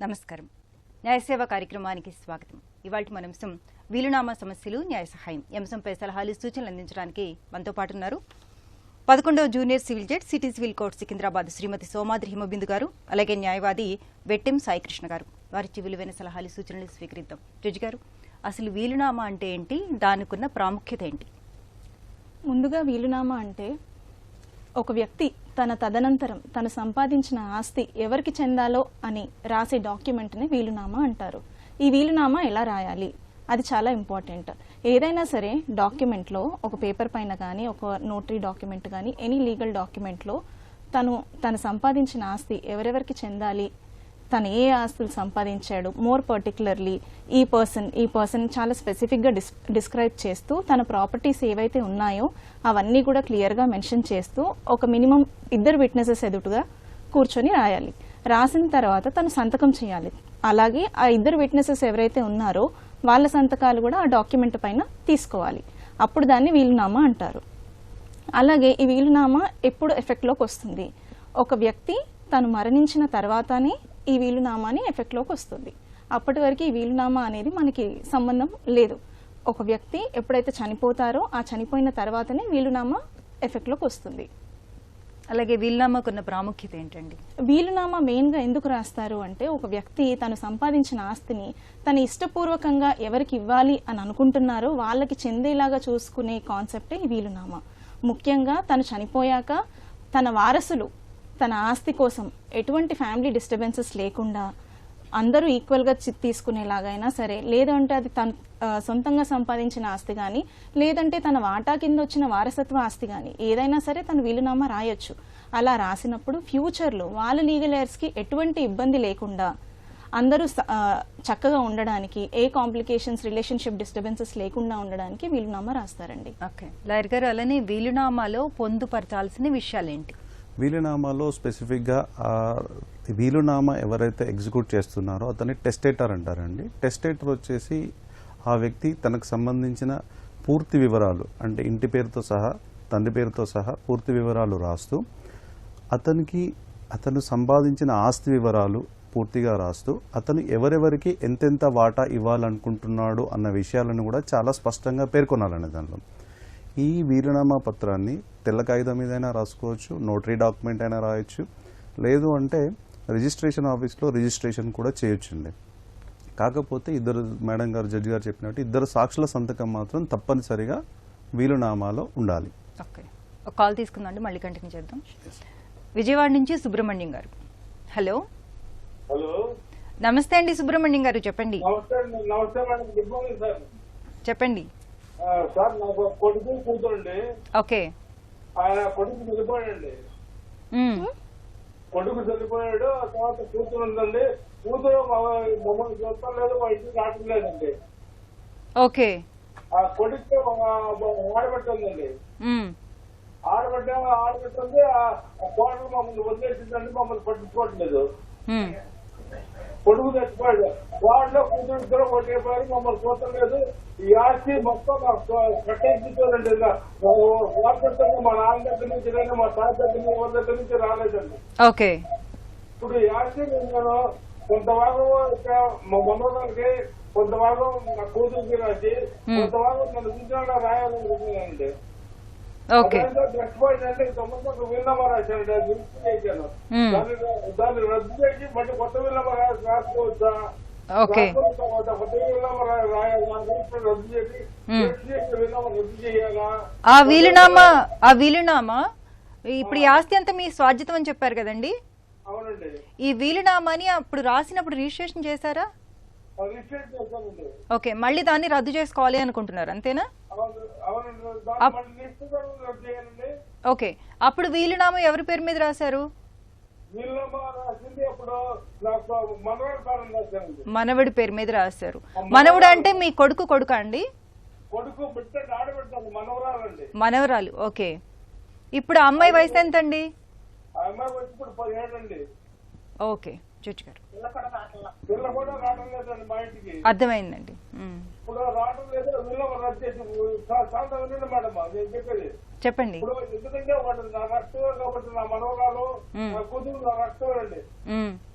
నమస్కారం. న్యాయసేవ కార్యక్రమానికి స్వాగతం. ఇవాల్టి మన అంశం వీలునామా సమస్యలు న్యాయ సహాయం. ఈ అంశంపై సలహాలు సూచనలు అందించడానికి మనతో పాటు ఉన్నారు 11వ junior civil judge city civil court Secunderabad Shrimati Somadri Himabindu garu, అలాగే న్యాయవాది వెట్టెం సాయికృష్ణ గారు. వారిచ్చి విలువైన సలహాలు సూచనలు స్వీకరిద్దాం. జడ్జి గారు, అసలు వీలునామా అంటే ఏంటి, దానికున్న ప్రాముఖ్యత ఏంటి? ముందుగా వీలునామా అంటే ఒక వ్యక్తి తన తదనంతరం తను సంపాదించిన ఆస్తి ఎవరికి చెందాలో అని రాసే డాక్యుమెంట్ని వీలునామా అంటారు. ఈ వీలునామా ఎలా రాయాలి, అది చాలా ఇంపార్టెంట్. ఏదైనా సరే డాక్యుమెంట్లో, ఒక పేపర్ పైన కానీ, ఒక నోటరీ డాక్యుమెంట్ కానీ, ఎనీ లీగల్ డాక్యుమెంట్లో తను సంపాదించిన ఆస్తి ఎవరెవరికి చెందాలి, తను ఏ ఆస్తులు సంపాదించాడు, మోర్ పర్టికులర్లీ ఈ పర్సన్ చాలా స్పెసిఫిక్గా డిస్క్రైబ్ చేస్తూ తన ప్రాపర్టీస్ ఏవైతే ఉన్నాయో అవన్నీ కూడా క్లియర్గా మెన్షన్ చేస్తూ ఒక మినిమం 2 విట్నెసెస్ ఎదుటుగా కూర్చొని రాయాలి. రాసిన తర్వాత తను సంతకం చేయాలి. అలాగే ఆ 2 విట్నెసెస్ ఎవరైతే ఉన్నారో వాళ్ళ సంతకాలు కూడా ఆ డాక్యుమెంట్ పైన తీసుకోవాలి. అప్పుడు దాన్ని వీలునామా అంటారు. అలాగే ఈ వీలునామా ఎప్పుడు ఎఫెక్ట్లోకి వస్తుంది? ఒక వ్యక్తి తను మరణించిన తర్వాతనే ఈ వీలునామాని ఎఫెక్ట్లోకి వస్తుంది. అప్పటి వరకు ఈ వీలునామా అనేది మనకి సంబంధం లేదు. ఒక వ్యక్తి ఎప్పుడైతే చనిపోతారో ఆ చనిపోయిన తర్వాతనే వీలునామా ఎఫెక్ట్లోకి వస్తుంది. అలాగే వీలునామాకున్న ప్రాముఖ్యత ఏంటండి? వీలునామా మెయిన్గా ఎందుకు రాస్తారు అంటే, ఒక వ్యక్తి తను సంపాదించిన ఆస్తిని తను ఇష్టపూర్వకంగా ఎవరికి ఇవ్వాలి అని అనుకుంటున్నారో వాళ్ళకి చెందేలాగా చూసుకునే కాన్సెప్టే ఈ వీలునామా. ముఖ్యంగా తను చనిపోయాక తన వారసులు తన ఆస్తి కోసం ఎటువంటి ఫ్యామిలీ డిస్టర్బెన్సెస్ లేకుండా అందరూ ఈక్వల్గా తీసుకునేలాగైనా సరే, లేదంటే అది తను సొంతంగా సంపాదించిన ఆస్తి కానీ, లేదంటే తన వాటా కింద వచ్చిన వారసత్వ ఆస్తి కానీ, ఏదైనా సరే తను వీలునామా రాయొచ్చు. అలా రాసినప్పుడు ఫ్యూచర్లో వాళ్ళ లీగల్ ఎయిర్స్కి ఎటువంటి ఇబ్బంది లేకుండా అందరూ చక్కగా ఉండడానికి, ఏ కాంప్లికేషన్స్, రిలేషన్షిప్ డిస్టర్బెన్సెస్ లేకుండా ఉండడానికి వీలునామా రాస్తారండి. ఓకే లాయర్ గారు, అలానే వీలునామాలో పొందుపరచాల్సిన విషయాలు ఏంటి? వీలునామాలో స్పెసిఫిక్గా వీలునామా ఎవరైతే ఎగ్జిక్యూట్ చేస్తున్నారో అతన్ని టెస్టేటర్ అంటారండి. టెస్టేటర్ వచ్చేసి ఆ వ్యక్తి తనకు సంబంధించిన పూర్తి వివరాలు, అంటే ఇంటి పేరుతో సహా, తండ్రి పేరుతో సహా పూర్తి వివరాలు రాస్తూ అతను సంపాదించిన ఆస్తి వివరాలు పూర్తిగా రాస్తూ అతను ఎవరెవరికి ఎంతెంత వాటా ఇవ్వాలనుకుంటున్నాడు అన్న విషయాలను కూడా చాలా స్పష్టంగా పేర్కొనాలండి. దానిలో ఈ వీలునామా పత్రాన్ని తెల్ల కాగితం మీదైనా రాసుకోవచ్చు, నోటరీ డాక్యుమెంట్ అయినా రాయొచ్చు, లేదు అంటే రిజిస్ట్రేషన్ ఆఫీస్లో రిజిస్ట్రేషన్ కూడా చేయొచ్చండి. కాకపోతే మేడం గారు, జడ్జి గారు చెప్పినట్టు 2 సాక్షుల సంతకం మాత్రం తప్పనిసరిగా వీలునామాలో ఉండాలి. ఓకే, ఒక కాల్ తీసుకుందాం, మళ్ళీ కంటిన్యూ చేద్దాం. విజయవాడ నుంచి సుబ్రహ్మణ్యం గారు. హలో. హలో, నమస్తే అండి సుబ్రహ్మణ్యం గారు, చెప్పండి. నమస్తే మేడం, గుడ్ మార్నింగ్ సార్. చెప్పండి సార్, నాకు కొడుకు కూతురండి. ఓకే. ఆయన కొడుకు చనిపోయాడండి. కొడుకు చనిపోయాడు, తర్వాత కూతురు ఉందండి. కూతురు మమ్మల్ని చూస్తాం లేదు, మా ఇంటికి రావటం లేదండి. ఓకే. ఆ కొడుకు ఆడబెట్ట ఉందండి. ఆడబెట్ట ఉంది. ఆ కోడలు మమ్మల్ని వదిలేసిందండి, మమ్మల్ని పట్టించుకోవట్లేదు. కొడుకు చచ్చిపోయాడు, వాడిలో కూతురు ఇద్దరు కొట్టేపోయారు, మమ్మల్ని చూడటం లేదు. ఈ ఆస్తి మొత్తం కట్టేసుకోవాలండి. మా నాన్న దగ్గర నుంచి కానీ, మా తాత దగ్గర నుంచి, ఎవరి దగ్గర నుంచి రాలేదండి. ఓకే. ఇప్పుడు ఈ ఆస్తి నేను కొంత భాగం మా మనోరానికి, కొంత భాగం నా కూతురికి రాసి, కొంత భాగం నన్ను చూసినా రాయాలనుకుంటున్నానండి. చచ్చిపోయిందంటే ఇంతకుముందు వీలునామా రాశానండి, అది చేశాను. దాన్ని రద్దు చేసి మళ్ళీ కొత్త వీలునామా రాసుకోవచ్చా? ఆ వీలునామా ఇప్పుడు ఈ ఆస్తి అంతా మీ స్వాధ్యతం అని చెప్పారు కదండి. అవునండి. ఈ వీలునామాని అప్పుడు రాసినప్పుడు రిజిస్ట్రేషన్ చేశారా? ఓకే, మళ్ళీ దాన్ని రద్దు చేసుకోవాలి అనుకుంటున్నారు, అంతేనా? ఓకే, అప్పుడు వీలునామా ఎవరి పేరు మీద రాశారు? మనవడి పేరు మీద రాశారు. మనవడు అంటే మీ కొడుకా అండి? మనవరాలు. ఓకే. ఇప్పుడు అమ్మాయి వయసు ఎంత అండి? ఓకే జడ్జి గారు, అర్థమైందండి. చెప్పండి. ఇప్పుడు ఎందుకంటే వాడు నా రక్తం కాబట్టి నా మనవరాలు నా కూతురు నా రక్తం అండి.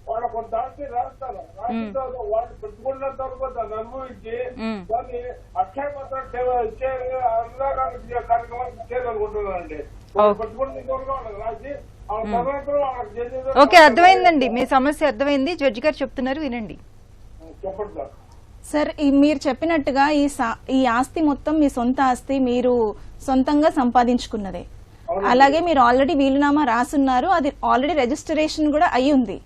వాళ్ళ కొంత ఆస్తి రాస్తారు, రాసిన తర్వాత వాళ్ళు పెట్టుకున్నంత వరకు దాన్ని అనుభవించి దాన్ని అక్షయ పత్రం కార్యక్రమానికి చేయాలనుకుంటున్నానండి. పెట్టుకున్న వాళ్ళకి రాసి ఆ తదనంతరం వాళ్ళకి ఓకే, అర్థమైందండి, మీ సమస్య అర్థమైంది. జడ్జి గారు చెప్తున్నారు, వినండి. చెప్పండి సార్. సార్ మీరు చెప్పినట్టుగా ఈ ఆస్తి మొత్తం మీ సొంత ఆస్తి, మీరు సొంతంగా సంపాదించుకున్నదే. అలాగే మీరు ఆల్రెడీ వీలునామా రాసున్నారు, అది ఆల్రెడీ రిజిస్ట్రేషన్ కూడా అయి ఉంది.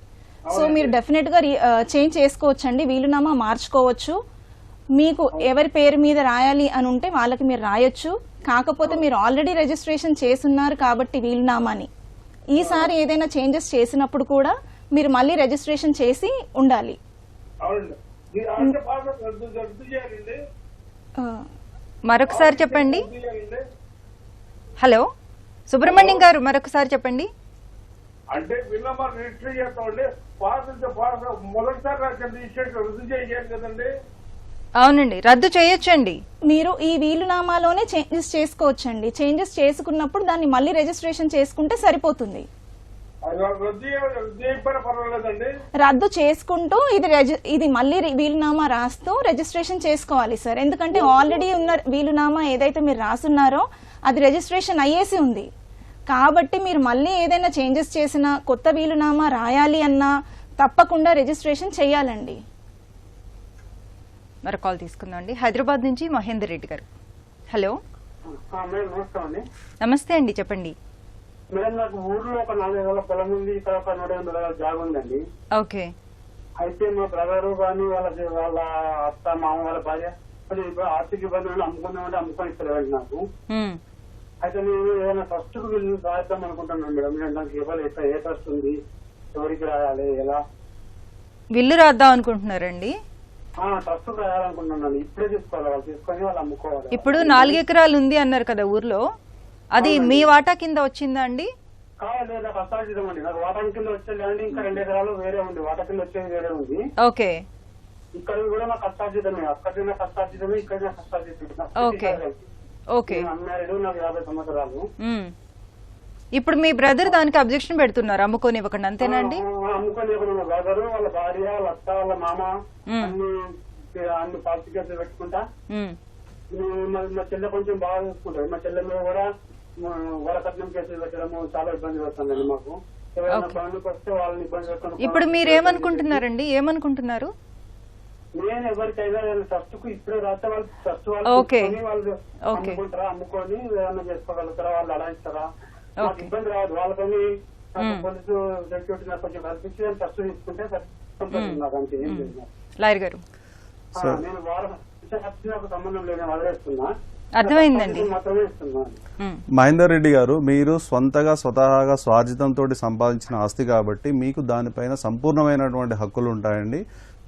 సో మీరు డెఫినెట్ గా చేంజ్ చేసుకోవచ్చండి, వీలునామా మార్చుకోవచ్చు. మీకు ఎవరి పేరు మీద రాయాలి అని ఉంటే వాళ్ళకి మీరు రాయొచ్చు. కాకపోతే మీరు ఆల్రెడీ రిజిస్ట్రేషన్ చేసున్నారు కాబట్టి వీలునామాని ఈసారి ఏదైనా చేంజెస్ చేసినప్పుడు కూడా మీరు మళ్ళీ రిజిస్ట్రేషన్ చేసి ఉండాలి. మరొకసారి చెప్పండి. హలో సుబ్రహ్మణ్యం గారు, మరొకసారి చెప్పండి. అంటే వీలునామా రిజిస్టర్ చేస్తామండి, మొదటిసారి రిజిస్ట్రేషన్ రద్దు చేయాలి కదండి. అవునండి, రద్దు చేయొచ్చండి. మీరు ఈ వీలునామాలోనే చేంజెస్ చేసుకోవచ్చండి. చేంజెస్ చేసుకున్నప్పుడు దాన్ని మళ్ళీ రిజిస్ట్రేషన్ చేసుకుంటే సరిపోతుంది. రద్దు చేసుకుంటూ ఇది మళ్ళీ వీలునామా రాస్తూ రిజిస్ట్రేషన్ చేసుకోవాలి సార్. ఎందుకంటే ఆల్రెడీ ఉన్న వీలునామా ఏదైతే మీరు రాసున్నారో అది రిజిస్ట్రేషన్ అయ్యేసి ఉంది. కాబట్టి మీరు మళ్ళీ ఏదైనా చేంజెస్ చేసినా, కొత్త వీలునామా రాయాలి అన్నా తప్పకుండా రిజిస్ట్రేషన్ చేయాలండి. మరో కాల్ తీసుకుందాం అండి. హైదరాబాద్ నుంచి మహేందర్ రెడ్డి గారు. హలో నమస్తే అండి, చెప్పండి. మేడం, నాకు ఊర్లో ఒక 4,000 పొలం ఉంది, ఇక్కడ ఒక 100 జాగ ఉందండి. ఓకే. అయితే మా బ్రదరు కానీ వాళ్ళ అత్త మామ వాళ్ళ భార్య ఆర్థిక ఇబ్బందులు అమ్ముకుందామంటే అమ్ముకొని ఇస్తలేదండి నాకు. అయితే నేను ఏదైనా ట్రస్ట్ కు వెళ్ళి రాద్దాం అనుకుంటున్నాను మేడం. నాకు ఇవ్వాలి, ఏ ట్రస్ట్ ఉంది, ఎవరికి రాయాలి, ఎలా విల్లు రాద్దాం అనుకుంటున్నారండి? ట్రస్ట్ రాయాలనుకుంటున్నాను. ఇప్పుడే తీసుకోవాలి, వాళ్ళు తీసుకొని వాళ్ళు అమ్ముకోవాలి. ఇప్పుడు 4 ఎకరాలు ఉంది అన్నారు కదా ఊర్లో, అది మీ వాటా కింద వచ్చిందా అండి? లేదా కష్టార్జితం అండి. నాకు వాటా కింద వచ్చేది ఇంకా 2 ఎకరాలు వేరే ఉంది, వాటా కింద వచ్చేది వేరే ఉంది. ఓకే. ఇక్కడ కూడా నాకు కష్టార్జితమే, అక్కడ కష్టార్జితమే, ఇక్కడ కష్టార్జితం. Okay okay. అమ్మారు, నాకు 50 సంవత్సరాలు. ఇప్పుడు మీ బ్రదర్ దానికి అబ్జెక్షన్ పెడుతున్నారు, అమ్ముకొని ఇవ్వకండి, అంతేనా అండి? అమ్ముకొని ఇవ్వకుండా బ్రదరు, వాళ్ళ భార్య, వాళ్ళ అత్త, వాళ్ళ మామ అన్ని పాలసీ కేసులు పెట్టుకుంటా. మా చెల్లె కొంచెం బాగా చూసుకుంటారు. మా చెల్లె మీద కూడా వరకట్నం కేసులు పెట్టడము చాలా ఇబ్బంది పడుతుందండి మాకు. ఎవరైనా పనులకు వస్తే వాళ్ళని ఇబ్బంది పెడుతున్నారు. ఇప్పుడు మీరు ఏమనుకుంటున్నారండి, ఏమనుకుంటున్నారు? నేను ఎవరికైనా ట్రస్ట్ కు ఇప్పుడే రాస్తే వాళ్ళు ట్రస్ట్ వాళ్ళు అమ్ముకుంటారా, అమ్ముకొని ఏదైనా చేసుకోగలుగుతారా, వాళ్ళు అలా ఇస్తారా, నాకు ఇబ్బంది రాదు. వాళ్ళకని పోలీసు సెక్యూరిటీ నాకు కొంచెం కల్పించి ట్రస్ట్ తీసుకుంటే నాకు అంతే ఏం లేదు. లాయర్ గారు, నేను వారం సంబంధం లేదు, వదిలేస్తున్నా. అర్థమైందండి. మాత్రమే ఇస్తున్నాను. మహేందర్ రెడ్డి గారు, మీరు స్వతహాగా స్వార్జితంతో సంపాదించిన ఆస్తి కాబట్టి మీకు దానిపైన సంపూర్ణమైనటువంటి హక్కులు ఉంటాయండి.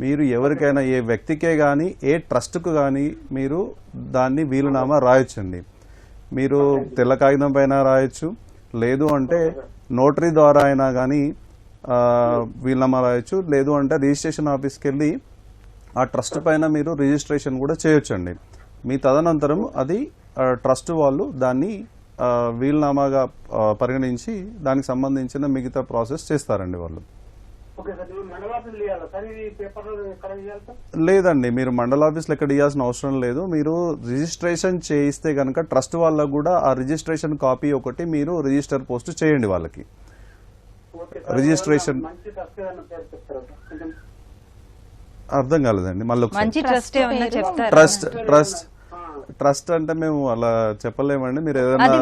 మీరు ఎవరికైనా, ఏ వ్యక్తికే కానీ, ఏ ట్రస్ట్కు కానీ మీరు దాన్ని వీలునామా రాయొచ్చండి. మీరు తెల్ల కాగితం పైన రాయొచ్చు, లేదు అంటే నోటరీ ద్వారా అయినా కానీ వీలునామా రాయొచ్చు, లేదు అంటే రిజిస్ట్రేషన్ ఆఫీస్కి వెళ్ళి ఆ ట్రస్ట్ పైన మీరు రిజిస్ట్రేషన్ కూడా చేయొచ్చండి. మీ తదనంతరం అది ట్రస్ట్ వాళ్ళు దాన్ని వీలునామాగా పరిగణించి దానికి సంబంధించిన మిగతా ప్రాసెస్ చేస్తారండి వాళ్ళు. లేదండి, మీరు మండల ఆఫీస్లో ఎక్కడ ఇవ్వాల్సిన అవసరం లేదు. మీరు రిజిస్ట్రేషన్ చేయిస్తే కనుక ట్రస్ట్ వాళ్ళకు కూడా ఆ రిజిస్ట్రేషన్ కాపీ ఒకటి మీరు రిజిస్టర్ పోస్ట్ చేయండి వాళ్ళకి. రిజిస్ట్రేషన్ అర్థం కాలేదండి, మళ్ళీ ట్రస్ట్ అంటే మేము అలా చెప్పలేమండి. మీరు ఏదైనా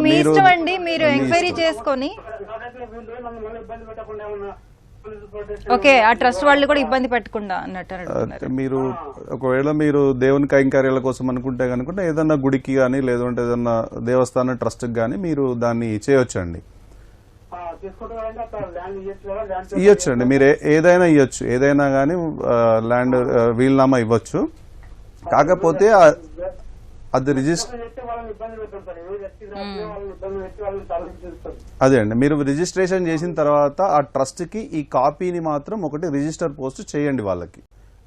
మీరు ఎంక్వైరీ చేసుకొని ఓకే, ఆ ట్రస్ట్ వాళ్ళు కూడా ఇబ్బంది పెట్టకుండా అన్నట్టు. మీరు ఒకవేళ మీరు దేవుని కైంకర్యాల కోసం అనుకుంటే కనుక ఏదన్నా గుడికి కానీ, లేదంటే ఏదన్నా దేవస్థానం ట్రస్ట్ కానీ మీరు దాన్ని చేయొచ్చండి. ఇవ్వచ్చండి, మీరు ఏదైనా ఇవ్వచ్చు, ఏదైనా కానీ ల్యాండ్ వీలునామా ఇవ్వచ్చు. కాకపోతే అది అదే అండి, మీరు రిజిస్ట్రేషన్ చేసిన తర్వాత ఆ ట్రస్ట్ కి ఈ కాపీని మాత్రం ఒకటి రిజిస్టర్ పోస్ట్ చేయండి వాళ్ళకి.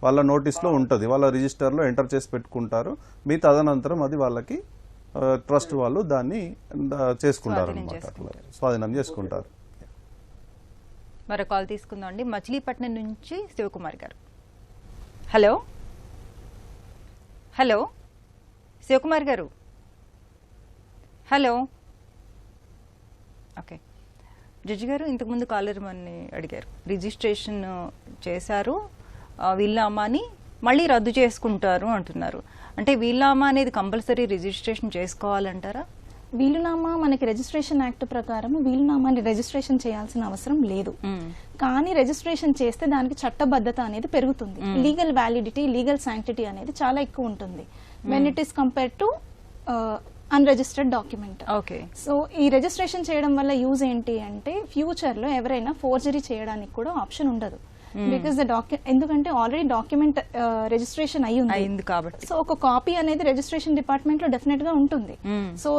వాళ్ళ నోటీస్ లో ఉంటుంది, వాళ్ళ రిజిస్టర్ లో ఎంటర్ చేసి పెట్టుకుంటారు. మీ తదనంతరం అది వాళ్ళకి ట్రస్ట్ వాళ్ళు దాన్ని చేసుకుంటారు స్వాధీనం అనమాట, చేసుకుంటారు. స్వాధీనం చేసుకుంటారు. మరో కాల్ తీసుకుందాం అండి. మచిలీపట్నం నుంచి శివకుమార్ గారు. హలో హలో శివకుమార్ గారు. హలో. ఓకే జడ్జి గారు, ఇంతకుముందు కాలర్ మనని అడిగారు, రిజిస్ట్రేషన్ చేశారు వీళ్ళనామాని మళ్ళీ రద్దు చేసుకుంటారు అంటున్నారు. అంటే వీళ్ళనామా అనేది కంపల్సరీ రిజిస్ట్రేషన్ చేసుకోవాలంటారా? వీలునామా మనకి రిజిస్ట్రేషన్ యాక్ట్ ప్రకారం వీలునామాని రిజిస్ట్రేషన్ చేయాల్సిన అవసరం లేదు. కానీ రిజిస్ట్రేషన్ చేస్తే దానికి చట్టబద్ధత అనేది పెరుగుతుంది. లీగల్ వ్యాలిడిటీ, లీగల్ శాంక్టిటీ అనేది చాలా ఎక్కువ ఉంటుంది when it is compare to unregistered document. Okay. So ఈ రిజిస్ట్రేషన్ చేయడం వల్ల యూజ్ ఏంటి అంటే ఫ్యూచర్ లో ఎవరైనా ఫోర్జరీ చేయడానికి కూడా ఆప్షన్ ఉండదు. బికాస్ ఎందుకంటే ఆల్రెడీ డాక్యుమెంట్ రిజిస్ట్రేషన్ అయ్యింది కాబట్టి సో ఒక కాపీ అనేది రిజిస్ట్రేషన్ డిపార్ట్మెంట్ లో డెఫినెట్ గా ఉంటుంది. సో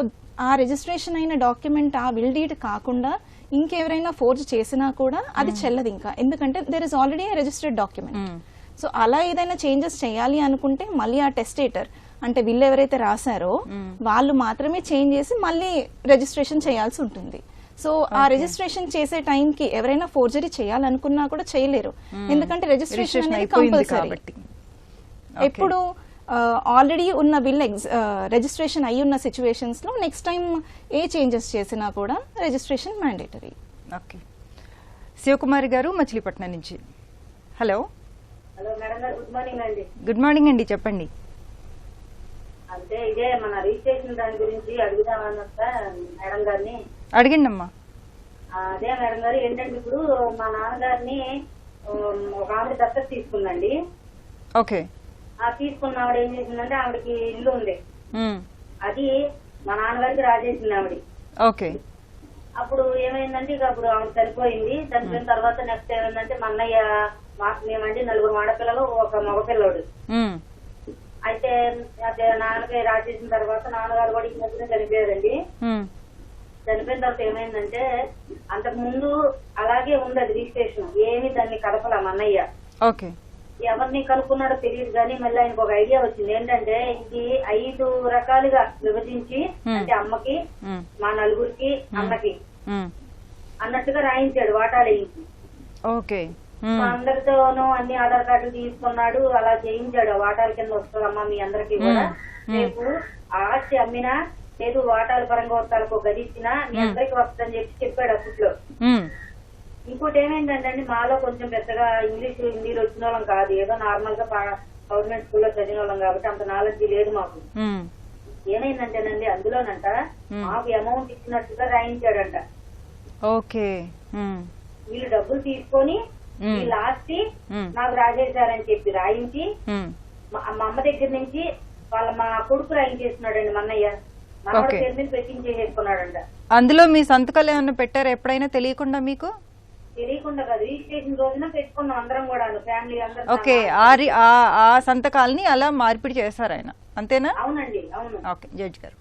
ఆ రిజిస్ట్రేషన్ అయిన డాక్యుమెంట్ ఆ విల్ డీడ్ కాకుండా ఇంకెవరైనా ఫోర్జ్ చేసినా కూడా అది చెల్లదు ఇంకా, ఎందుకంటే there is already registered document. So అలా ఏదైనా చేంజెస్ చేయాలి అనుకుంటే మళ్ళీ ఆ టెస్టేటర్ అంటే వీళ్ళు ఎవరైతే రాశారో వాళ్ళు మాత్రమే చేంజ్ చేసి మళ్ళీ రిజిస్ట్రేషన్ చేయాల్సి ఉంటుంది. సో ఆ రిజిస్ట్రేషన్ చేసే టైంకి ఎవరైనా ఫోర్జరీ చేయాలనుకున్నా కూడా చేయలేరు, ఎందుకంటే రిజిస్ట్రేషన్ అనేది కంపల్సరీ. ఎప్పుడు ఆల్రెడీ ఉన్న బిల్ రిజిస్ట్రేషన్ అయి ఉన్న సిచ్యువేషన్స్ లో నెక్స్ట్ టైం ఏ చేంజెస్ చేసినా కూడా రిజిస్ట్రేషన్ మ్యాండేటరీ. ఓకే. శివకుమారి గారు మచిలీపట్నం నుంచి. హలో. హలో మేడం గారు, గుడ్ మార్నింగ్ అండి. గుడ్ మార్నింగ్ అండి, చెప్పండి. అంటే ఇదే మన రిజిస్ట్రేషన్ దాని గురించి అడుగుదామని వస్తా మేడం గారిని. అడిగండి అమ్మా. అదే మేడం గారు, ఏంటంటే ఇప్పుడు మా నాన్నగారిని ఒక ఆవిడ దత్తత తీసుకుందండి. ఓకే. ఆ తీసుకున్న ఆవిడ ఏం చేసిందంటే ఆవిడకి ఇల్లు ఉంది, అది మా నాన్నగారికి రాజేసింది ఆవిడ. ఓకే. అప్పుడు ఏమైందంటే ఇక అప్పుడు ఆవిడ చనిపోయింది. చనిపోయిన తర్వాత నెక్స్ట్ ఏమైందంటే మా అన్నయ్య మేమండి 4 ఆడపిల్లలు, ఒక మగపిల్లడు. అయితే అదే నాన్నకి రాజేసిన తర్వాత నాన్నగారు కూడా ఈ మధ్యన చనిపోయారండి. చనిపోయిన తర్వాత ఏమైందంటే అంతకు ముందు అలాగే ఉంది అది రిజిస్ట్రేషన్, ఏమి దాన్ని కలపలా మా అన్నయ్య. ఓకే. ఎవరిని కనుక్కున్నాడో తెలియదు కానీ మళ్ళీ ఆయనకు ఒక ఐడియా వచ్చింది. ఏంటంటే ఇది 5 రకాలుగా విభజించి, అంటే అమ్మకి, మా నలుగురికి, అన్నకి అన్నట్టుగా రాయించాడు వాటాలేయించి. ఓకే. మా అందరితోనూ అన్ని ఆధార్ కార్డులు తీసుకున్నాడు, అలా చేయించాడు. వాటాల కింద వస్తుందమ్మా మీ అందరికి కూడా, రేపు ఆస్తి అమ్మినా లేదు వాటాల పరంగా వస్తాలకు గది ఇచ్చినా మీ అందరికి వస్తుందని చెప్పాడు అప్పట్లో. ఇంకోటి ఏమైందంటే మాలో కొంచెం పెద్దగా ఇంగ్లీష్ హిందీలో వచ్చిన వాళ్ళం కాదు, ఏదో నార్మల్ గా గవర్నమెంట్ స్కూల్లో చదివిన వాళ్ళం కాబట్టి అంత నాలెడ్జ్ లేదు మాకు. ఏమైందంటేనండి అందులోనంట మాకు అమౌంట్ ఇచ్చినట్టుగా రాయించాడంట. ఓకే. వీళ్ళు డబ్బులు తీసుకొని వీళ్ళ ఆస్తి నాకు రాజేశారని చెప్పి రాయించి మా అమ్మ దగ్గర నుంచి మా కొడుకు రాయించేస్తున్నాడండి మా అన్నయ్య. మనవాడి పేరు మీద పెట్టించేసుకున్నాడంట. అందులో మీ సంతకాలు ఏమైనా పెట్టారా ఎప్పుడైనా తెలియకుండా? మీకు తెలియకుండా కాదు, రిజిస్ట్రేషన్ రోజున పెట్టుకున్నాం అందరం కూడా, ఫ్యామిలీ అందరం. ఓకే. ఆ సంతకాలని అలా మార్పిడి చేశారు ఆయన, అంతేనా? అవునండి, అవును. ఓకే జడ్జి గారు.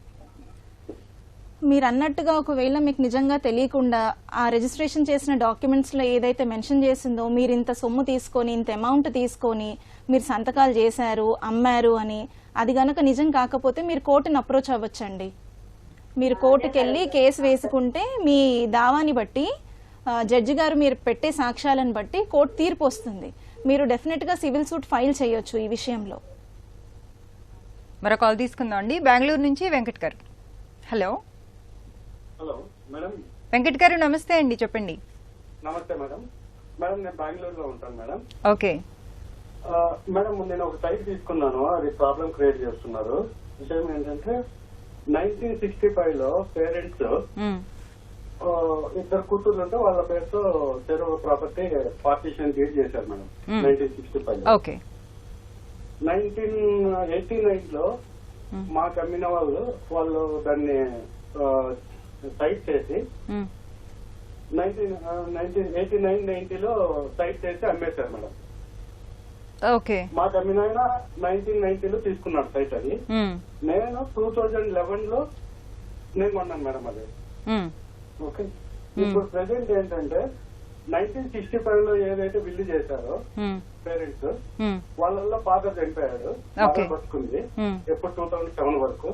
మీరు అన్నట్టుగా ఒకవేళ మీకు నిజంగా తెలియకుండా ఆ రిజిస్ట్రేషన్ చేసిన డాక్యుమెంట్స్ లో ఏదైతే మెన్షన్ చేసిందో మీరు ఇంత సొమ్ము తీసుకొని ఇంత అమౌంట్ తీసుకొని మీరు సంతకాలు చేశారు, అమ్మారు అని, అది గనక నిజం కాకపోతే మీరు కోర్టును అప్రోచ్ అవ్వచ్చండి. మీరు కోర్టుకు వెళ్ళి కేసు వేసుకుంటే మీ దావాని బట్టి జడ్జి గారు మీరు పెట్టే సాక్ష్యాలను బట్టి కోర్టు తీర్పు వస్తుంది. మీరు డెఫినెట్ గా సివిల్ సూట్ ఫైల్ చేయొచ్చు ఈ విషయంలో. మరో కాల్ తీసుకుందాం అండి. బెంగళూరు నుంచి వెంకట్ గారు. హలో. Hello madam. వెంకట్ గారు నమస్తే అండి, చెప్పండి. నమస్తే మేడం. మేడం నేను బెంగళూరులో ఉంటాను మేడం. ఓకే. మేడం నేను ఒక సైట్ తీసుకున్నాను, అది ప్రాబ్లం క్రియేట్ చేస్తున్నారు. విషయం ఏంటంటే 1965 లో పేరెంట్స్ ఇద్దరు కూతుర్లు ఉంటే వాళ్ళ పేరుతో చెరువు ప్రాపర్టీ పార్టీషన్ డీడ్ చేశారు మేడం 1965 లో. ఓకే. 1989 లో మాకు అమ్మిన వాళ్ళు దాన్ని సైట్ చేసి 1989-90 లో సైట్ చేసి అమ్మేశారు మేడం. ఓకే. మాకు అమ్మిన 1990 లో తీసుకున్నాడు సైట్. అది నేను 2011 లో నేను కొన్నాను మేడం అది. ఓకే. ఇప్పుడు ప్రెసెంట్ ఏంటంటే 1965 లో ఏదైతే బిల్లు చేశారో పేరెంట్స్, వాళ్ళల్లో ఫాదర్ చనిపోయాడు, మదర్ బతుకుంది ఎప్పుడు 2007 వరకు.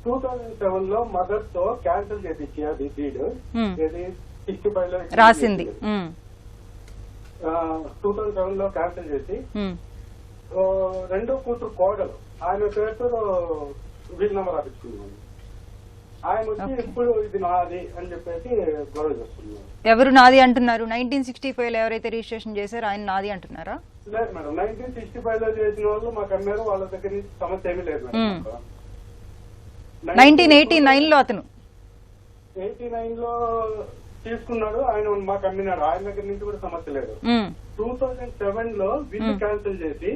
2007 లో మదర్ తో క్యాన్సిల్ చేపించి అది డీడ్ ఏది 65 లో రాసింది 2007 లో క్యాన్సిల్ చేసి రెండో కూతురు కోడలు ఆయన పేరుతో వీలునామా రాపించుకున్నాను. ఆయన వచ్చి ఇప్పుడు ఇది నాది అని చెప్పేసి గొడవ చేస్తున్నారు. ఎవరు నాది అంటున్నారు? 1965 లో ఎవరైతే రిజిస్ట్రేషన్ చేశారో ఆయన నాది అంటున్నారా? లేదు మేడం, 1965 లో చేసిన వాళ్ళు మాకు అన్నారు, వాళ్ళ దగ్గర నుంచి సమస్య ఏమీ లేదు మేడం. 1989 లో అతను 89 లో తీసుకున్నాడు, ఆయన మాకు అమ్మినాడు, ఆయన దగ్గర నుంచి కూడా సమస్య లేదు. 2007 లో బిల్లు క్యాన్సిల్ చేసి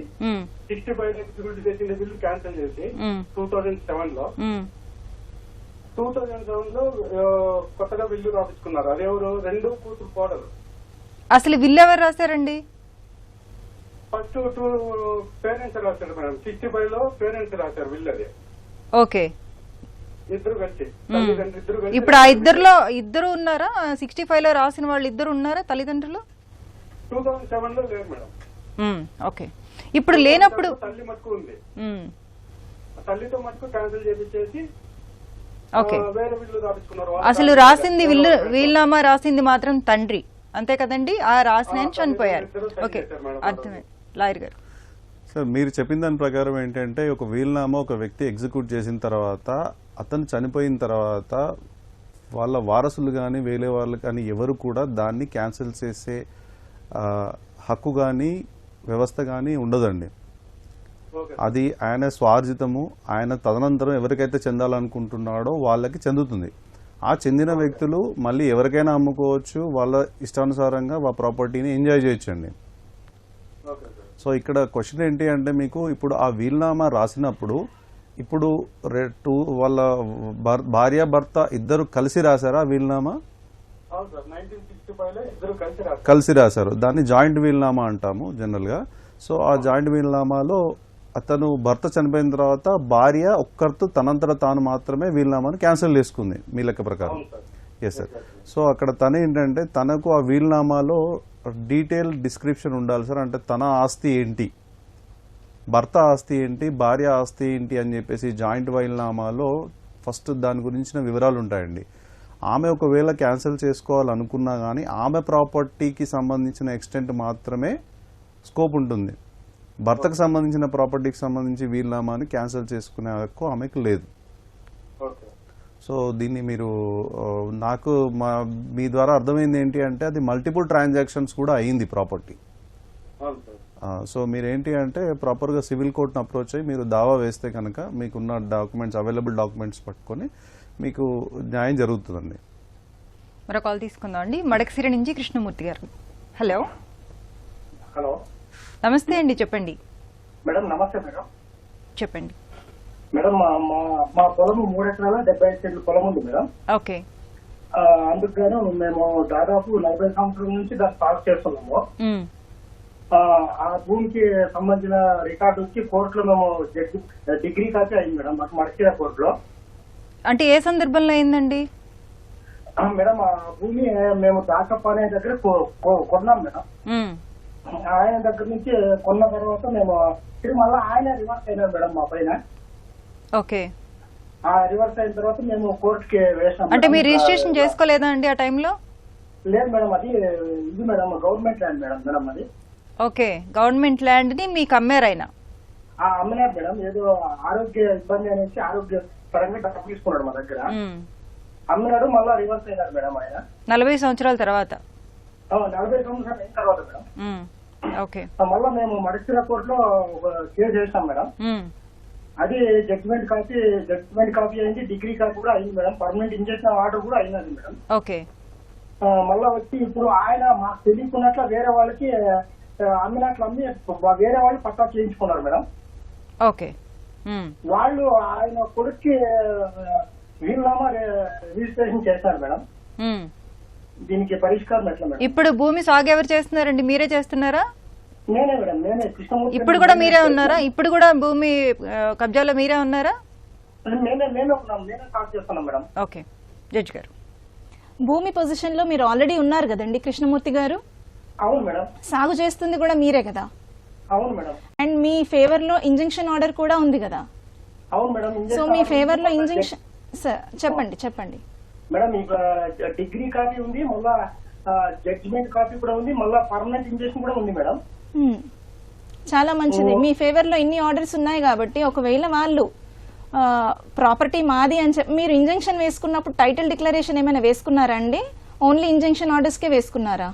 65 ఎగ్జిక్యూటివ్ చేసిన బిల్లు క్యాన్సిల్ చేసి 2007 లో 2007 లో కొత్తగా బిల్లు రాపించుకున్నారు. అదెవరు? రెండో కూతురు కోడలు. అసలు బిల్లు ఎవరు రాశారండి? ఫస్ట్ 2 పేరెంట్స్ రాశారు మేడం. 65 లో పేరెంట్స్ రాశారు బిల్లు. అది ఓకే, ఇద్దరు కలిసి తల్లిదండ్రులు ఇద్దరు కలిసి. ఇప్పుడు ఆ ఇద్దరు ఉన్నారా? 65 లో రాసిన వాళ్ళు ఇద్దరు ఉన్నారా తల్లిదండ్రులు? 2007 లో లేదు మేడం. ఓకే, ఇప్పుడు లేనప్పుడు తల్లి మటుకు ఉంది. తల్లితో మటుకు క్యాన్సిల్ చేపించేసి వేరే బిల్లు రాపించుకున్నారు. అసలు రాసింది వీలునామా రాసింది మాత్రం తండ్రి, అంతే కదండి? ఆ రాసిన ఆయన చనిపోయారు. ఓకే, అర్థమైంది లాయర్ గారు. సార్, మీరు చెప్పిన దాని ప్రకారం ఏంటంటే ఒక వీలునామా ఒక వ్యక్తి ఎగ్జిక్యూట్ చేసిన తర్వాత అతను చనిపోయిన తర్వాత వాళ్ళ వారసులు కానీ వేరే వాళ్ళు కానీ ఎవరు కూడా దాన్ని క్యాన్సిల్ చేసే హక్కు కానీ వ్యవస్థ కానీ ఉండదండి. అది ఆయన స్వార్జితము. ఆయన తదనంతరం ఎవరికైతే చెందాలనుకుంటున్నాడో వాళ్ళకి చెందుతుంది. ఆ చెందిన వ్యక్తులు మళ్ళీ ఎవరికైనా అమ్ముకోవచ్చు, వాళ్ళ ఇష్టానుసారంగా ఆ ప్రాపర్టీని ఎంజాయ్ చేయొచ్చండి. సో ఇక్కడ క్వశ్చన్ ఏంటి అంటే, మీకు ఇప్పుడు ఆ వీలునామా రాసినప్పుడు ఇప్పుడు వాళ్ళ భార్య భర్త ఇద్దరు కలిసి రాశారా వీలునామా? కలిసి రాశారు. దాన్ని జాయింట్ వీలునామా అంటాము జనరల్ గా. సో ఆ జాయింట్ వీలునామాలో అతను భర్త చనిపోయిన తర్వాత భార్య ఒక్కరితో తనంతట తాను మాత్రమే వీలునామాను క్యాన్సిల్ చేసుకుంది మీ లెక్క ప్రకారం. Yes sir. సో అక్కడ తను ఏంటంటే తనకు ఆ వీలునామాలో డీటెయిల్ డిస్క్రిప్షన్ ఉండాలి సార్. అంటే తన ఆస్తి ఏంటి, భర్త ఆస్తి ఏంటి, భార్య ఆస్తి ఏంటి అని చెప్పేసి జాయింట్ వీలునామాలో ఫస్ట్ దాని గురించిన వివరాలు ఉంటాయండి. ఆమె ఒకవేళ క్యాన్సిల్ చేసుకోవాలనుకున్నా కానీ ఆమె ప్రాపర్టీకి సంబంధించిన ఎక్స్టెంట్ మాత్రమే స్కోప్ ఉంటుంది. భర్తకు సంబంధించిన ప్రాపర్టీకి సంబంధించి వీలునామాని క్యాన్సిల్ చేసుకునే హక్కు ఆమెకు లేదు. సో దీన్ని మీరు నాకు మీ ద్వారా అర్థమైంది ఏంటి అంటే అది మల్టిపుల్ ట్రాన్సాక్షన్స్ కూడా అయ్యింది ప్రాపర్టీ. సో మీరేంటి అంటే ప్రాపర్గా సివిల్ కోర్టును అప్రోచ్ అయ్యి మీరు దావా వేస్తే కనుక మీకున్న డాక్యుమెంట్స్ అవైలబుల్ డాక్యుమెంట్స్ పట్టుకొని మీకు న్యాయం జరుగుతుందండి. మరో కాల్ తీసుకుందాం అండి. మడకసిరి నుంచి కృష్ణమూర్తి గారు. హలో. హలో, నమస్తే అండి, చెప్పండి. మేడం నమస్తే. మేడం చెప్పండి. మేడం మా పొలం 3 ఎకరాల 75 సెంట్ల పొలం ఉంది మేడం. ఓకే. అందుకు మేము దాదాపు 40 సంవత్సరాల నుంచి దాన్ని సాగు చేస్తున్నాము. ఆ భూమికి సంబంధించిన రికార్డు వచ్చి కోర్టులో మేము డిగ్రీ కాపీ అయింది మేడం, మాకు మడకసిర కోర్టులో. అంటే ఏ సందర్భంలో అయిందండి? మేడం ఆ భూమి మేము దాకప్ప అనే దగ్గర కొన్నాం మేడం. ఆయన దగ్గర నుంచి కొన్న తర్వాత మేము మళ్ళీ ఆయన రివర్స్ అయినారు మేడం మా పైన. ఓకే. ఆ రివర్స్ అయిన తర్వాత మేము కోర్టుకి వేసాం. అంటే మీరు రిజిస్ట్రేషన్ చేసుకోలేదా అండి ఆ టైంలో? లేదు మేడం, అది ఇది మేడం గవర్నమెంట్ ల్యాండ్ మేడం అది. ఓకే, గవర్నమెంట్ ల్యాండ్ ని మీకు అమ్మారు ఆయన? అమ్మినారు మేడం. ఏదో ఆరోగ్య ఇబ్బంది అనేసి ఆరోగ్య పరంగా డబ్బు తీసుకున్నాడు మా దగ్గర. అమ్మినాడు, మళ్ళీ రివర్స్ అయినారు మేడం ఆయన 40 సంవత్సరాల తర్వాత. 40 సంవత్సరాలు అయిన తర్వాత మేడం. ఓకే. మళ్ళీ మేము మడకసిర కోర్టులో కేసు చేస్తాం మేడం. అది జడ్జిమెంట్ కాపీ అయింది, డిగ్రీ కాపీ కూడా అయింది మేడం, పర్మనెంట్ ఇంజక్షన్ ఆర్డర్ కూడా అయినది మేడం. ఓకే. మళ్ళా వచ్చి ఇప్పుడు ఆయన మాకు తెలియకున్నట్ల వేరే వాళ్ళకి అమ్మినట్లు అమ్మి వేరే వాళ్ళు పట్టా చేయించుకున్నారు మేడం. ఓకే. వాళ్ళు ఆయన కొడుక్కి వీలునామా రిజిస్ట్రేషన్ చేశారు మేడం. దీనికి పరిష్కారం ఎట్లా మేడం? ఇప్పుడు భూమి సాగు ఎవరు చేస్తున్నారండి? మీరే చేస్తున్నారా? నేనే మేడం, నేనే. కృష్ణమూర్తి. ఇప్పుడు కూడా మీరే ఉన్నారా? ఇప్పుడు కూడా భూమి కబ్జాలో మీరే ఉన్నారా? నేనే సాగు చేస్తున్నాం మేడం. ఓకే. జడ్జి గారు, భూమి పొజిషన్ లో మీరు ఆల్రెడీ ఉన్నారు కదండి కృష్ణమూర్తి గారు? అవును మేడం. సాగు చేస్తుంది కూడా మీరే కదా? అవును మేడం. అండ్ మీ ఫేవర్ లో ఇంజంక్షన్ ఆర్డర్ కూడా ఉంది కదా? అవును మేడం. సో మీ ఫేవర్ లో ఇంజెక్షన్ సార్ చెప్పండి. మేడం ఇక డిగ్రీ కాపీ ఉంది, మళ్ళా జడ్జిమెంట్ కాపీ కూడా ఉంది, మళ్ళా పర్మనెంట్ ఇంజెక్షన్ కూడా ఉంది మేడం. చాలా మంచిది. మీ ఫేవర్ లో ఇన్ని ఆర్డర్స్ ఉన్నాయి కాబట్టి ఒకవేళ వాళ్ళు ప్రాపర్టీ మాది అని చెప్పి మీరు ఇంజంక్షన్ వేసుకున్నప్పుడు టైటిల్ డిక్లరేషన్ ఏమైనా వేసుకున్నారా అండి? ఓన్లీ ఇంజంక్షన్ ఆర్డర్స్ కే వేసుకున్నారా?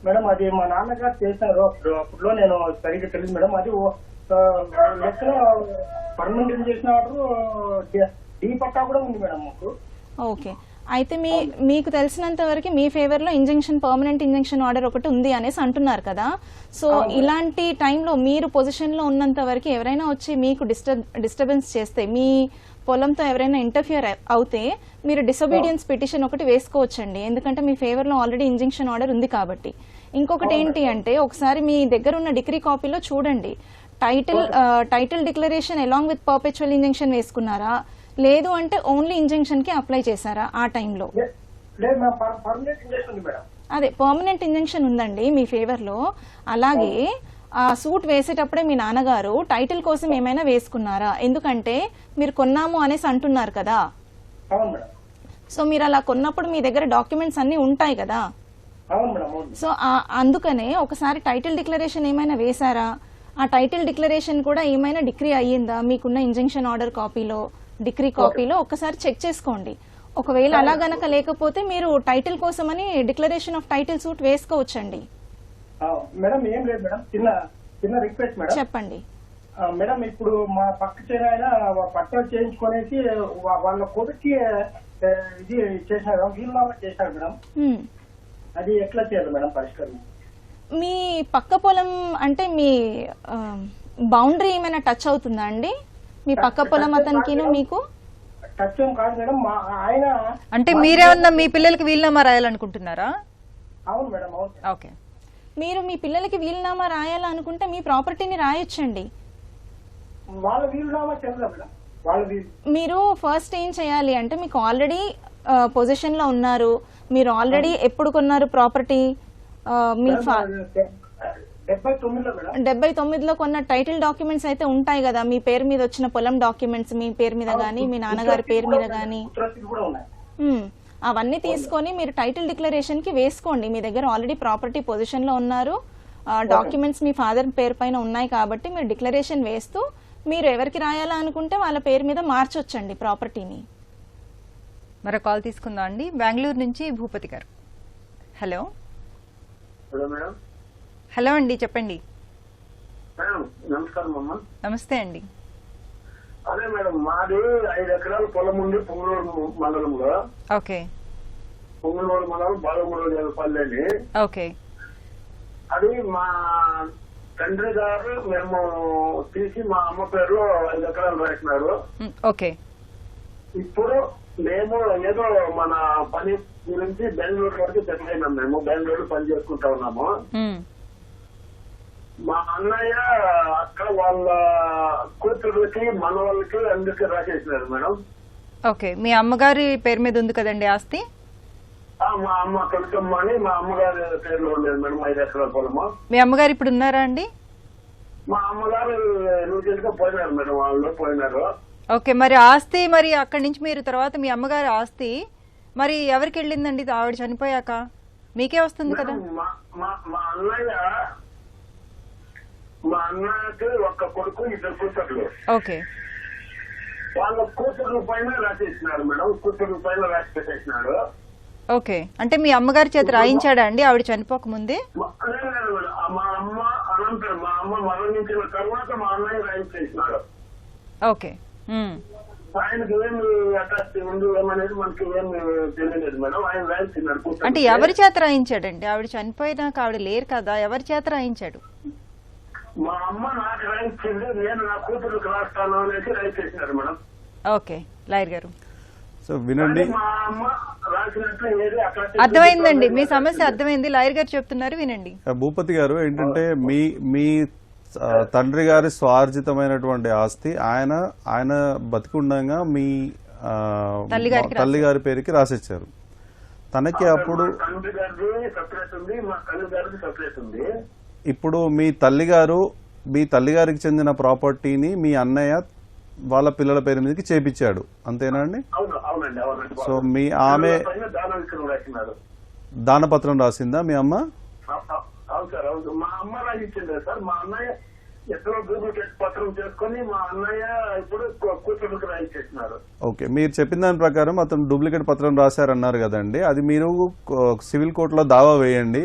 మేడం అది మా నాన్నగారు చేశారు, అప్పుడులో నేను సరిగ్గా తెలియదు మేడం. అది లెక్కలో పర్మనెంట్ ఇంజెక్షన్ ఆర్డర్ డి పట్టా కూడా ఉంది మేడం మాకు. ఓకే, అయితే మీకు తెలిసినంత వరకు మీ ఫేవర్ లో పర్మనెంట్ ఇంజంక్షన్ ఆర్డర్ ఒకటి ఉంది అనేసి అంటున్నారు కదా. సో ఇలాంటి టైంలో మీరు పొజిషన్ లో ఉన్నంత వరకు ఎవరైనా వచ్చి మీకు డిస్టర్బెన్స్ చేస్తే, మీ పొలంతో ఎవరైనా ఇంటర్ఫియర్ అవుతే మీరు డిసొబీడియన్స్ పిటిషన్ ఒకటి వేసుకోవచ్చండి. ఎందుకంటే మీ ఫేవర్ లో ఆల్రెడీ ఇంజంక్షన్ ఆర్డర్ ఉంది కాబట్టి. ఇంకొకటి ఏంటి అంటే ఒకసారి మీ దగ్గర ఉన్న డిగ్రీ కాపీలో చూడండి, title declaration along with perpetual injunction వేసుకున్నారా, లేదు అంటే ఓన్లీ ఇంజంక్షన్ కి అప్లై చేశారా ఆ టైంలో? అదే పర్మనెంట్ ఇంజంక్షన్ ఉందండి మీ ఫేవర్ లో. అలాగే ఆ సూట్ వేసేటప్పుడే మీ నాన్నగారు టైటిల్ కోసం ఏమైనా వేసుకున్నారా? ఎందుకంటే మీరు కొన్నాము అనేసి అంటున్నారు కదా. సో మీరు అలా కొన్నప్పుడు మీ దగ్గర డాక్యుమెంట్స్ అన్ని ఉంటాయి కదా. సో అందుకనే ఒకసారి టైటిల్ డిక్లరేషన్ ఏమైనా వేశారా, ఆ టైటిల్ డిక్లరేషన్ కూడా ఏమైనా డిగ్రీ అయ్యిందా మీకున్న ఇంజంక్షన్ ఆర్డర్ కాపీలో, డిగ్రీ కాపీలో ఒక్కసారి చెక్ చేసుకోండి. ఒకవేళ అలా గనక లేకపోతే మీరు టైటిల్ కోసమని డిక్లరేషన్ ఆఫ్ టైటిల్ సూట్ వేసుకోవచ్చండి. మేడం ఏం లేదు మేడం, చిన్న రిక్వెస్ట్ మేడం. చెప్పండి మేడం. ఇప్పుడు మా పక్క చేరాయన పట్టాలు చేయించుకునేసి వాళ్ళ కొడుక్కి ఇది చేశారు, వీలునామా చేశారు మేడం. అది ఎట్లా చేయాలి మేడం పరిష్కారం? మీ పక్క పొలం అంటే మీ బౌండరీ ఏమైనా టచ్ అవుతుందా అండి? మీ పక్క పొలం అతనికి మీకు టచ్ ఏం కాదు మేడం. ఆయన అంటే మీరేమన్నా మీ పిల్లలకి వీలునామా రాయాలనుకుంటున్నారా? అవును మేడం. ఓకే, మీరు మీ పిల్లలకి వీలునామా రాయాలనుకుంటే మీ ప్రాపర్టీని రాయొచ్చండి. వాళ్ళ వీలునామా చెల్లదా మేడం? మీరు ఫస్ట్ ఏం చేయాలి అంటే, మీకు ఆల్రెడీ పొజిషన్ లో ఉన్నారు, మీరు ఆల్రెడీ ఎప్పుడు కొన్నారు ప్రాపర్టీ? మీ 79లో కొన్న టైటిల్ డాక్యుమెంట్స్ అయితే ఉంటాయి కదా, మీ పేరు మీద వచ్చిన పొలం డాక్యుమెంట్స్, మీ పేరు మీద గానీ మీ నాన్నగారి పేరు మీద గానీ, అవన్నీ తీసుకొని మీరు టైటిల్ డిక్లరేషన్ కి వేసుకోండి. మీ దగ్గర ఆల్రెడీ ప్రాపర్టీ పొజిషన్ లో ఉన్నారు, డాక్యుమెంట్స్ మీ ఫాదర్ పేరు పైన ఉన్నాయి కాబట్టి మీరు డిక్లరేషన్ వేస్తూ మీరు ఎవరికి రాయాలా అనుకుంటే వాళ్ళ పేరు మీద మార్చొచ్చండి ప్రాపర్టీని. మరో కాల్ తీసుకుందాం అండి. బెంగళూరు నుంచి భూపతి గారు. హలో హలో అండి, చెప్పండి. నమస్కారం అమ్మా. నమస్తే అండి. అదే మేడం, మాది 5 ఎకరాల పొలం ఉంది పొంగనూరు మండలంలో. ఓకే, పొంగనూరు మండలం బాలమూరు అని. ఓకే, అది మా తండ్రి గారు మేము తీసి మా అమ్మ పేరులో 5 ఎకరాలు రాసినారు. ఓకే, ఇప్పుడు మేము ఏదో మన పని గురించి బెంగళూరు వరకు సెటిల్ అయినాం. మేము బెంగళూరు పని చేసుకుంటా ఉన్నాము. మా అన్నయ్య అక్కడ వాళ్ళ కూతురుకి మన వాళ్ళకి అందరికి రాసేసినారు మేడం. ఓకే, మీ అమ్మగారి పేరు మీద ఉంది కదండి ఆస్తి? మా అమ్మ కలుకమ్మ అని మా అమ్మగారి పేరులో ఉండేది మేడం 5 ఎకరాల పొలము. మీ అమ్మగారు ఇప్పుడు ఉన్నారా అండి? మా అమ్మగారు గా పోయినారు మేడం, వాళ్ళు పోయినారు. ఓకే, మరి ఆస్తి మరి అక్కడి నుంచి మీరు తర్వాత మీ అమ్మగారి ఆస్తి మరి ఎవరికి వెళ్ళిందండి? ఆవిడ చనిపోయాక మీకే వస్తుంది కదా? మా అన్నకి ఒక్క కొడుకు 2 కూతుర్లు. ఓకే, వాళ్ళ కూతురు పైన రాసేసినారు మేడం, కూతురు పైన రాసి పెట్టేసినాడు. ఓకే, అంటే మీ అమ్మగారి చేత రాయించాడా అండి ఆవిడ చనిపోక ముందే? మా అమ్మ అనంతరం మా అమ్మ మరణించిన తర్వాత మా అన్నయ్య రాయించేసినాడు. ఓకే, ఆయనకి ఏమి అటాచ్ ఉంది ఏమనేది మనకి ఏమి తెలియలేదు మేడం. ఆయన రాయించినాడు. అంటే ఎవరి చేత రాయించాడండి? ఆవిడ చనిపోయినాక ఆవిడ లేరు కదా, ఎవరి చేత రాయించాడు? మా అమ్మ నాకు రాయించింది, నేను నా కూతురుకి రాస్తాను అనేది రాయించేసినారు మేడం. ఓకే, లాయర్ గారు. సో వినండి, మా అమ్మ రాసినట్లు ఏది అక్కడ అర్థమైందండి, మీ సమస్య అర్థమైంది. లాయర్ గారు చెప్తున్నారు, వినండి. భూపతి గారు, ఏంటంటే మీ తండ్రి గారి స్వార్జితమైనటువంటి ఆస్తి ఆయన బతికుండగా మీ తల్లి గారి పేరుకి రాసిచ్చారు. తనకి అప్పుడు తండ్రి గారిది సపరేట్ ఉంది, మా తల్లి గారిది సపరేట్ ఉంది. ఇప్పుడు మీ తల్లి గారికి చెందిన ప్రాపర్టీని మీ అన్నయ్య వాళ్ళ పిల్లల పేరు మీదకి చేపించాడు, అంతేనా అండి? అవునండి అవునండి. సో మీ ఆమె దాన విక్రమ్ రాసినారు. దానపత్రం రాసిందా మీ అమ్మ? అవును సార్, అవును. మా అమ్మ రాసిచ్చింది సార్. మా అన్నయ్య ఎక్కడో డూప్లికేట్ పత్రం చేసుకుని మా అన్నయ్య ఇప్పుడు కూతురుకి రాయించేస్తున్నారు. ఓకే, మీరు చెప్పిన దాని ప్రకారం అతను డూప్లికేట్ పత్రం రాశారన్నారు కదండి, అది మీరు సివిల్ కోర్టులో దావా వేయండి.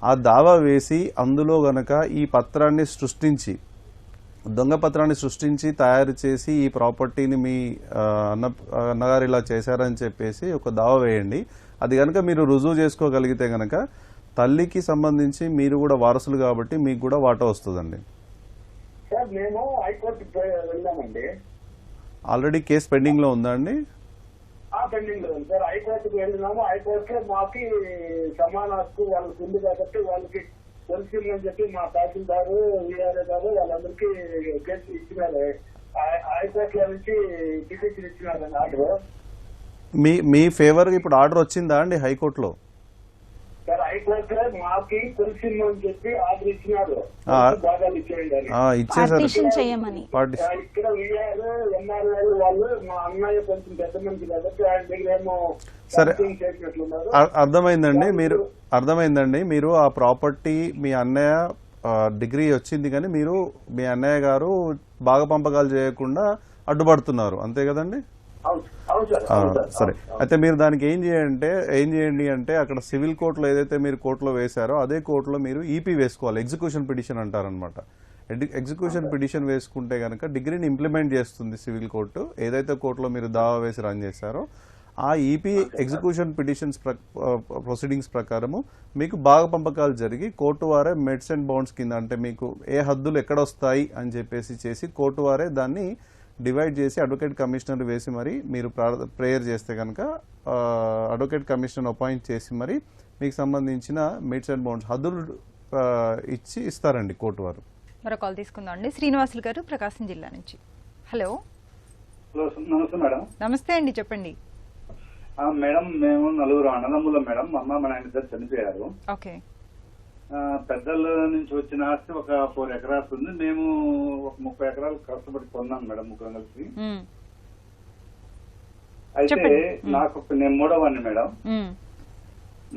ఆ దావా వేసి అందులో గనక ఈ పత్రాన్ని సృష్టించి, దొంగ పత్రాన్ని సృష్టించి తయారు చేసి ఈ ప్రాపర్టీని మీ అన్నగారు ఇలా చేశారని చెప్పేసి ఒక దావా వేయండి. అది కనుక మీరు రుజువు చేసుకోగలిగితే గనక తల్లికి సంబంధించి మీరు కూడా వారసులు కాబట్టి మీకు కూడా వాటా వస్తుందండి. సార్ మేము హైకోర్టుకి వెళ్ళామండి. ఆల్రెడీ కేసు పెండింగ్ లో ఉందా అండి? పెండింగ్ లో ఉంది సార్. హైకోర్టుకి వెళ్ళినాము. హైకోర్టులో మాకి సమాన హక్కు వాళ్ళకి ఉంది కాబట్టి వాళ్ళకి తెలిసిందని చెప్పి మా తహసీల్దారు, వీఆర్ఏ గారు వాళ్ళందరికీ కేసు ఇచ్చినారు. హైకోర్టులో నుంచి డిసిషన్ ఇచ్చినారండి ఆర్డర్. మీ ఫేవర్ ఇప్పుడు ఆర్డర్ వచ్చిందా అండి హైకోర్టులో? సార్ హైకోర్టులో మాకి తెలిసిందని చెప్పి ఆర్డర్ ఇచ్చినారు. భాగాలు ఇచ్చేయండి అని. పార్టీషన్ చేయమని. ఇక్కడ వీఆర్, ఎన్ఆర్ఐ వాళ్ళు మా అన్నయ్య కొంచెం పెద్ద మంది కాబట్టి ఆయన దగ్గర ఏమో సరే, చేసినట్లున్నారు. అర్థమైందండి. మీరు ఆ ప్రాపర్టీ మీ అన్నయ్య డిగ్రీ వచ్చింది కానీ మీరు మీ అన్నయ్య గారు బాగా పంపకాలు చేయకుండా అడ్డుపడుతున్నారు, అంతే కదండి? సరే, అయితే మీరు దానికి ఏం చేయండి అంటే అక్కడ సివిల్ కోర్టులో ఏదైతే మీరు కోర్టులో వేశారో అదే కోర్టులో మీరు ఈపీ వేసుకోవాలి. ఎగ్జిక్యూషన్ పిటిషన్ అంటారనమాట. ఎగ్జిక్యూషన్ పిటిషన్ వేసుకుంటే కనుక డిగ్రీని ఇంప్లిమెంట్ చేస్తుంది సివిల్ కోర్టు. ఏదైతే కోర్టులో మీరు దావా వేసి రన్ చేశారో ఆ ఈపీ ఎగ్జిక్యూషన్ పిటిషన్స్ ప్రొసీడింగ్స్ ప్రకారము మీకు బాగా పంపకాలు జరిగి కోర్టు వారే మెట్స్ అండ్ బౌండ్స్ కింద, అంటే మీకు ఏ హద్దులు ఎక్కడొస్తాయి అని చెప్పేసి చేసి కోర్టు వారే దాన్ని డివైడ్ చేసి అడ్వకేట్ కమిషనర్ వేసి మరి మీరు ప్రేయర్ చేస్తే కనుక అడ్వకేట్ కమిషనర్ అపాయింట్ చేసి మరి మీకు సంబంధించిన మిడ్స్ అండ్ బౌండ్స్ హద్దులు ఇస్తారండి కోర్టు వారు. మరో కాల్ తీసుకుందాం అండి. శ్రీనివాసులు గారు ప్రకాశం జిల్లా నుంచి. హలో. నమస్తే మేడం. నమస్తే అండి, చెప్పండి. మేడం మేము నలుగురు అన్నదమ్ములం మేడం. మా అమ్మ మా నాయన ఇద్దరు చనిపోయారు. ఓకే. పెద్దల నుంచి వచ్చిన ఆస్తి ఒక 4 ఎకరాలు ఉంది. మేము ఒక 30 ఎకరాలు కష్టపడి కొన్నాం మేడం ముగ్గురం కలిసి. అయితే నేను మూడవాడిని మేడం.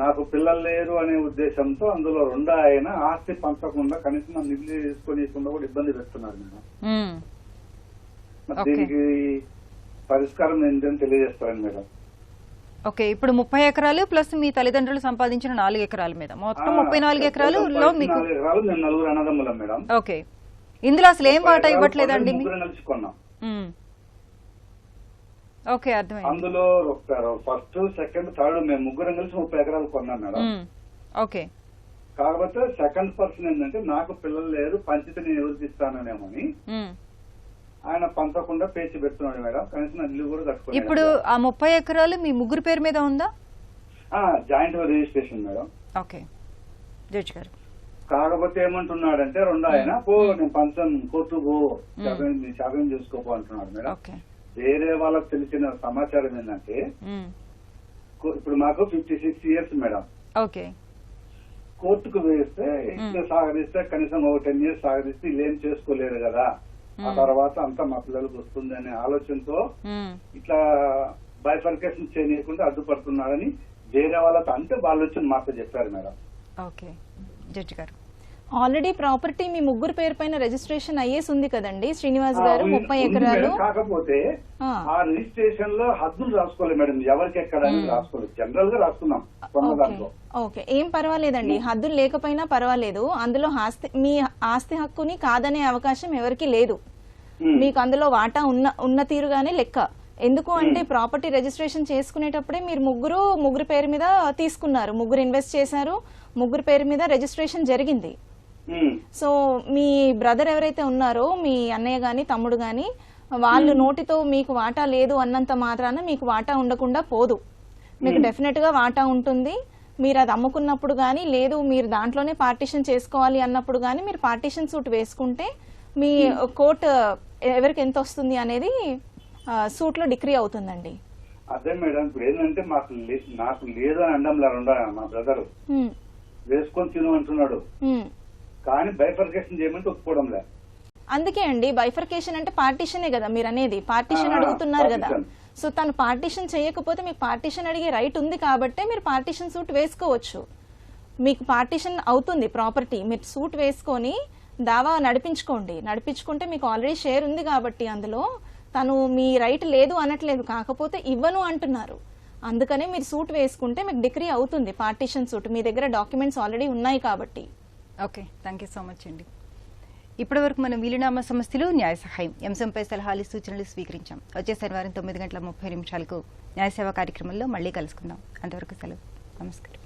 నాకు పిల్లలు లేరు అనే ఉద్దేశంతో అందులో రెండో ఆయన ఆస్తి పంచకుండా కనీసం నన్ను ఇల్లు తీసుకొని కూడా ఇబ్బంది పెడుతున్నారు మేడం. దీనికి పరిష్కారం ఏంటని తెలియజేస్తారని మేడం. ఓకే, ఇప్పుడు 30 ఎకరాలు ప్లస్ మీ తల్లిదండ్రులు సంపాదించిన 4 ఎకరాల మీద మొత్తం 34 ఎకరాలు లో మీకు. 4 ఎకరాలు మేము నలుగురు అన్నదమ్ములం మేడం. ఓకే, ఇందులో అసలు ఏం వాటా ఇవ్వట్లేదండి? ఓకే, అర్థమైంది. అందులో ఫస్ట్, సెకండ్, థర్డ్ మేము ముగ్గురం కలిసి 30 ఎకరాలు కొన్నాం మేడం. ఓకే. కాకపోతే సెకండ్ పర్సన్ ఏంటంటే నాకు పిల్లలు లేరు, పంచితే నేను ఎవరికి ఇస్తాననేమని ఆయన పంచకుండా పేచి పెడుతున్నాడు మేడం. కనీసం ఇల్లు కూడా కట్టుకోలేదు. ఇప్పుడు ఆ 30 ఎకరాలు మీ ముగ్గురు పేరు మీద ఉందా? Joint registration madam. Okay, judge గారు. కాకపోతే ఏమంటున్నాడంటే రెండో ఆయన నేను పంచం కోర్టు శాపం చేసుకోపో అంటున్నాడు మేడం. వేరే వాళ్ళకి తెలిసిన సమాచారం ఏంటంటే ఇప్పుడు మాకు 56 ఇయర్స్ మేడం. ఓకే. కోర్టుకు వేస్తే ఇట్లా సాగరిస్తే కనీసం ఒక 10 years సాగరిస్తే ఇల్లేం చేసుకోలేరు కదా, ఆ తర్వాత అంతా మా పిల్లలకు వస్తుంది అనే ఆలోచనతో ఇట్లా బైఫర్కేషన్ చేయకుండా అడ్డుపడుతున్నాడని వేరే వాళ్ళతో అంటే వాళ్ళు వచ్చి మాతో చెప్పారు మేడం. ఓకే, జడ్జి గారు. ఆల్రెడీ ప్రాపర్టీ మీ ముగ్గురు పేరు పైన రిజిస్ట్రేషన్ అయ్యేసి ఉంది కదండి శ్రీనివాస్ గారు, 30 ఎకరాలు. కాకపోతే ఆ రిజిస్ట్రేషన్ లో హద్దులు రాసుకోలేదు మేడం, ఎవరికి ఎక్కడ రాసుకోలేదు, జనరల్ గా రాసుకున్నాం. ఓకే, ఏం పర్వాలేదండి, హద్దులు లేకపోయినా పర్వాలేదు. అందులో మీ ఆస్తి హక్కుని కాదనే అవకాశం ఎవరికి లేదు. మీకు అందులో వాటా ఉన్న తీరుగానే లెక్క. ఎందుకు అంటే ప్రాపర్టీ రిజిస్ట్రేషన్ చేసుకునేటప్పుడే మీరు ముగ్గురు పేరు మీద తీసుకున్నారు, ముగ్గురు ఇన్వెస్ట్ చేశారు, ముగ్గురు పేరు మీద రిజిస్ట్రేషన్ జరిగింది. సో మీ బ్రదర్ ఎవరైతే ఉన్నారో, మీ అన్నయ్య గాని తమ్ముడు గాని, వాళ్ళు నోటితో మీకు వాటా లేదు అన్నంత మాత్రాన మీకు వాటా ఉండకుండా పోదు. మీకు డెఫినెట్ గా వాటా ఉంటుంది. మీరు అది అమ్ముకున్నప్పుడు గానీ, లేదు మీరు దాంట్లోనే పార్టీషన్ చేసుకోవాలి అన్నప్పుడు గానీ మీరు పార్టీషన్ సూట్ వేసుకుంటే మీ కోర్టు ఎవరికి ఎంత వస్తుంది అనేది సూట్ లో డిక్రీ అవుతుందండి. అదే మేడం, ఇప్పుడు ఏంటంటే నాకు లేదు అని అండంలా మా బ్రదర్ వేసుకొని తిను అంటున్నాడు, కానీ బైఫర్కేషన్ చేయమంటే ఒప్పుకోవడం లేదు. అందుకే అండి బైఫర్కేషన్ అంటే పార్టీషనే కదా మీరు అనేది, పార్టీషన్ అడుగుతున్నారు కదా. సో తను పార్టీషన్ చేయకపోతే మీకు పార్టీషన్ అడిగే రైట్ ఉంది కాబట్టే మీరు పార్టీషన్ సూట్ వేసుకోవచ్చు. మీకు పార్టీషన్ అవుతుంది ప్రాపర్టీ, మీరు సూట్ వేసుకొని దావా నడిపించుకుంటే మీకు ఆల్రెడీ షేర్ ఉంది కాబట్టి అందులో తను మీ రైట్ లేదు అనట్లేదు, కాకపోతే ఇవ్వను అంటున్నారు. అందుకనే మీరు సూట్ వేసుకుంటే మీకు డిగ్రీ అవుతుంది పార్టీషన్ సూట్, మీ దగ్గర డాక్యుమెంట్స్ ఆల్రెడీ ఉన్నాయి కాబట్టి. Okay, thank you so much అండి. ఇప్పటివరకు మనం వీలునామా సమస్యలు, న్యాయ సహాయం అంశంపై సలహాలు, సూచనలు స్వీకరించాం. వచ్చే శనివారం 9:30 న్యాయ సేవా కార్యక్రమంలో మళ్ళీ కలుసుకుందాం. అంతవరకు సెలవు. నమస్కారం.